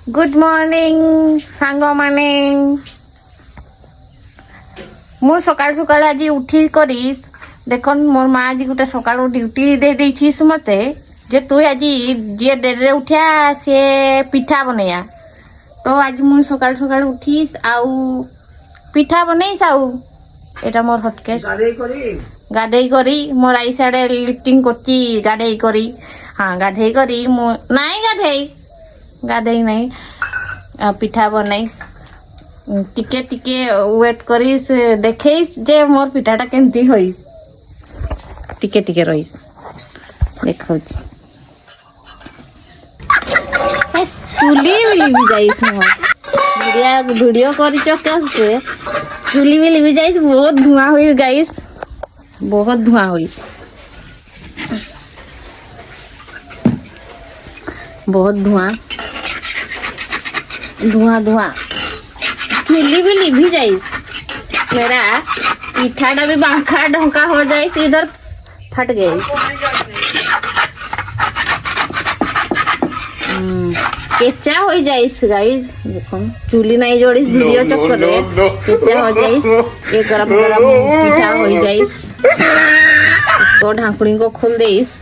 Good morning सांग माने मु सकाल सकाल आज उठी करी देख मोर माँ आज गोटे सकाल ड्यूटी दे देछि मते जे तू आज जे डेरे उठिया से पिठा बनैया तो आज मु सकाल सकाल उठीस आउ पिठा बनैस आउ एटा मोर हटकेस गाधेई करी मोर आई साडे लिफ्टिंग करची गाधेई करी हाँ गाधेई करी मु नाई गाधेई नहीं पिठा बनैस टिके टिके वेट करिस देखैस जे मोर पिठाटा केमती होइस टिके टिके रहिस देखौछ चुली भी जाइस मोर वीडियो करी कैसे चुली भी जाइस बहुत धुआं हुई गाइस बहुत धुआं हुइस बहुत धुआं धुआं चुली भी लिभी जाइस मेरा पिठाटा भी बांका ढोंका हो जाइस इधर फट गई केचा हो जाइस गाइस देखो चुली नहीं जोड़िस वीडियो चक्कर में केचा हो जाइस ये गरम गरम पिठा हो जाइस तो ढांकुड़ी को खोल देइस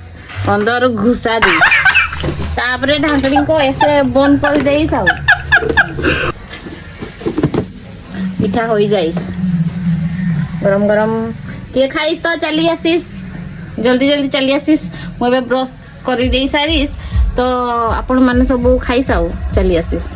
अंदर घुसा दी तापरे ढांकुड़ी को ऐसे बंद कर देइस आउ पिठा हो जाइस गरम गरम के खाइस तो चली आसीस जल्दी जल्दी चली आसीस मुझे ब्रश कर दे सारीस तो आपण माने सब खाइस आउ चली आसीस।